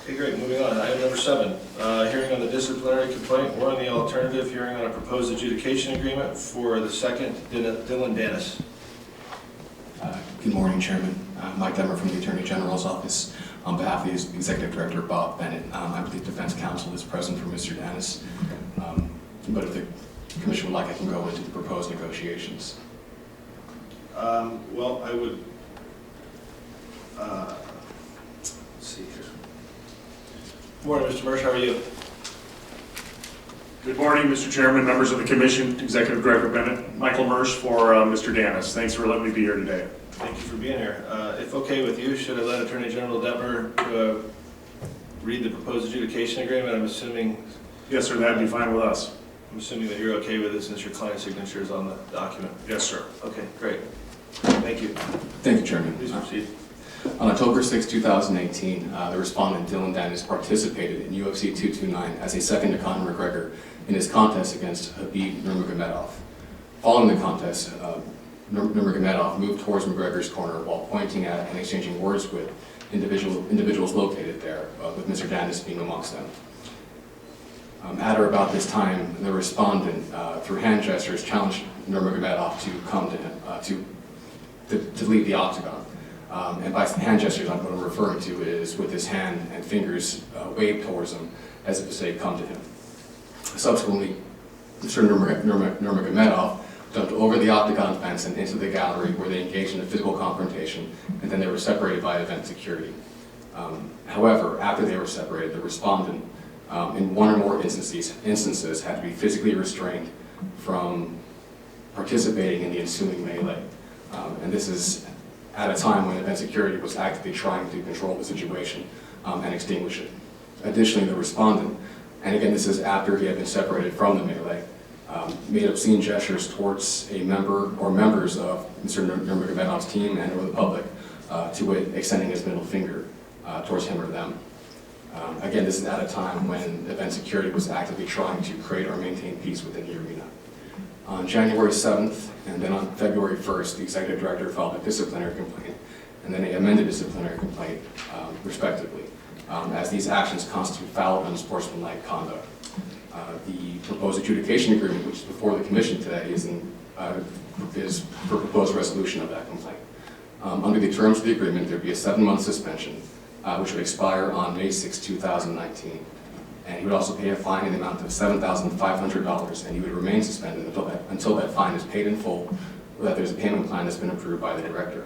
Okay, great. Moving on. Item number 7, hearing on the disciplinary complaint or on the alternative, hearing on a proposed adjudication agreement for the second Dillon Danis. Good morning, Chairman. Mike Demmer from the Attorney General's Office. On behalf of the Executive Director, Bob Bennett, I believe Defense Counsel is present for Mr. Danis. But if the Commission would like, I can go into the proposed negotiations. Well, I would, let's see here. Good morning, Mr. Mersch. How are you? Good morning, Mr. Chairman, members of the Commission, Executive Director Bennett, Michael Mersch for Mr. Danis. Thanks for letting me be here today. Thank you for being here. If okay with you, should I let Attorney General Detmer read the proposed adjudication agreement? I'm assuming. Yes, sir, that'd be fine with us. I'm assuming that you're okay with it since your client's signature is on the document. Yes, sir. Okay, great. Thank you. Thank you, Chairman. Please proceed. On October 6, 2018, the respondent, Dillon Danis, participated in UFC 229 as a second to Conor McGregor in his contest against Khabib Nurmagomedov. Following the contest, Nurmagomedov moved towards McGregor's corner while pointing at and exchanging words with individuals located there, with Mr. Danis being amongst them. At or about this time, the respondent, through hand gestures, challenged Nurmagomedov to come to him, to leave the octagon. And by hand gestures, what I'm referring to is with his hand and fingers waved towards him as if to say, come to him. Subsequently, Mr. Nurmagomedov jumped over the octagon fence and into the gallery where they engaged in a physical confrontation, and then they were separated by event security. However, after they were separated, the respondent, in one or more instances, had to be physically restrained from participating in the ensuing melee. And this is at a time when event security was actively trying to control the situation and extinguish it. Additionally, the respondent, and again this is after he had been separated from the melee, made obscene gestures towards a member or members of Mr. Nurmagomedov's team and or the public, to wit, extending his middle finger towards him or them. Again, this is at a time when event security was actively trying to create or maintain peace within the arena. On January 7th and then on February 1st, the Executive Director filed a disciplinary complaint and then an amended disciplinary complaint, respectively, as these actions constitute foul and unsportsmanlike conduct. The proposed adjudication agreement, which is before the Commission today, is for proposed resolution of that complaint. Under the terms of the agreement, there would be a 7-month suspension, which would expire on May 6, 2019. And he would also pay a fine in the amount of $7,500, and he would remain suspended until that fine is paid in full, or that there's a payment plan that's been approved by the Director.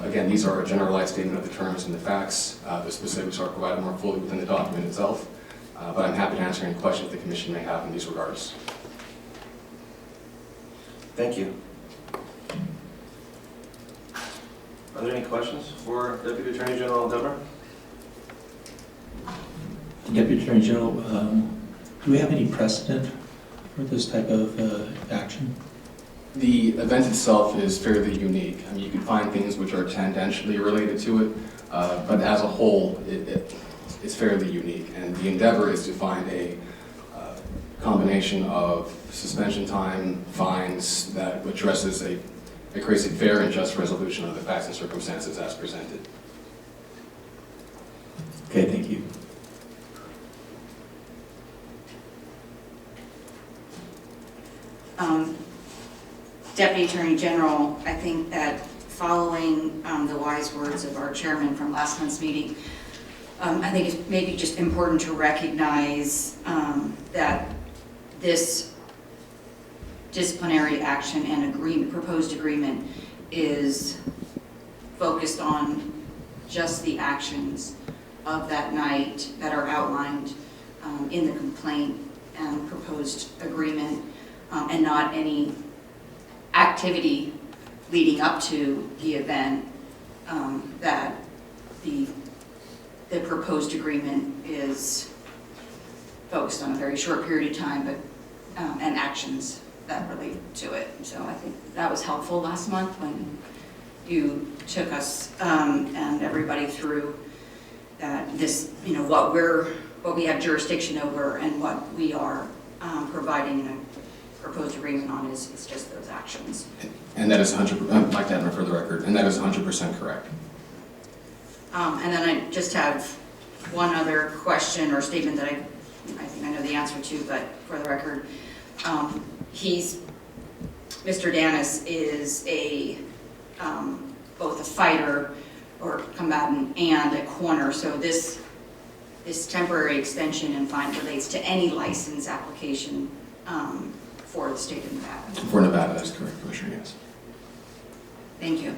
Again, these are a generalized statement of the terms and the facts. The specifics are provided more fully within the document itself, but I'm happy to answer any questions the Commission may have in these regards. Thank you. Are there any questions for Deputy Attorney General Detmer? Deputy Attorney General, do we have any precedent for this type of action? The event itself is fairly unique. I mean, you can find things which are tangentially related to it, but as a whole, it's fairly unique. And the endeavor is to find a combination of suspension time, fines that addresses creates a fair and just resolution of the facts and circumstances as presented. Okay, thank you. Deputy Attorney General, I think that following the wise words of our chairman from last month's meeting, I think it's maybe just important to recognize that this disciplinary action and proposed agreement is focused on just the actions of that night that are outlined in the complaint and proposed agreement, and not any activity leading up to the event that the proposed agreement is focused on a very short period of time, but and actions that relate to it. So I think that was helpful last month when you took us and everybody through that this, what we have jurisdiction over and what we are providing a proposed agreement on is just those actions. And that is 100%, I'd like to add for the record, and that is 100% correct. And then I just have one other question or statement that I think I know the answer to, but for the record, Mr. Danis is both a fighter or combatant and a corner, so this temporary extension and fine relates to any license application for the state of Nevada. For Nevada, that's correct, Commissioner, yes. Thank you.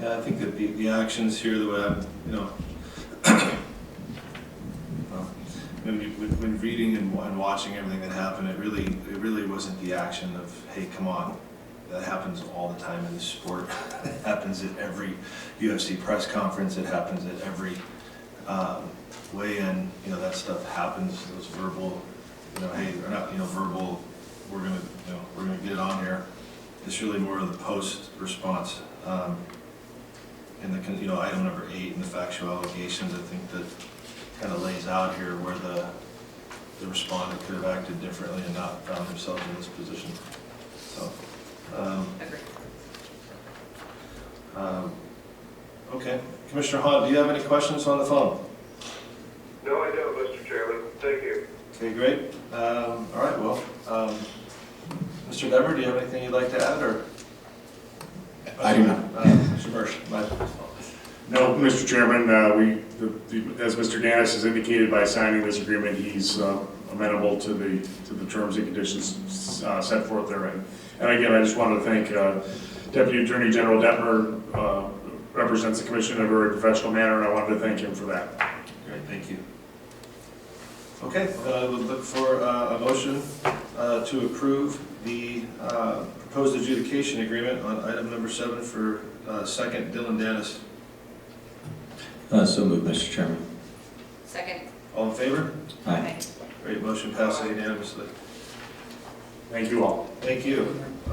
Yeah, I think that the actions here, the way I'm, when reading and watching everything that happened, it really wasn't the action of, hey, come on. That happens all the time in the sport. It happens at every UFC press conference. It happens at every weigh-in. That stuff happens. Those verbal, hey, or not, verbal. We're gonna get it on here. It's really more of the post response. In the item number 8 in the factual allegations, I think that kind of lays out here where the respondent could have acted differently and not found themselves in this position. So. Okay, Commissioner Hahn, do you have any questions on the phone? No, I don't, Mr. Chairman. Thank you. Okay, great. All right, well, Mr. Dever, do you have anything you'd like to add, or? I do not. Mr. Mersch, No, Mr. Chairman, as Mr. Danis has indicated by signing this agreement, he's amenable to the terms and conditions set forth therein. And again, I just wanted to thank Deputy Attorney General Detmer, represents the Commission in a very professional manner, and I wanted to thank him for that. Great, thank you. Okay, I would look for a motion to approve the proposed adjudication agreement on item number 7 for second Dillon Danis. So moved, Mr. Chairman. Second. All in favor? Aye. Great, motion passes unanimously. Thank you all. Thank you.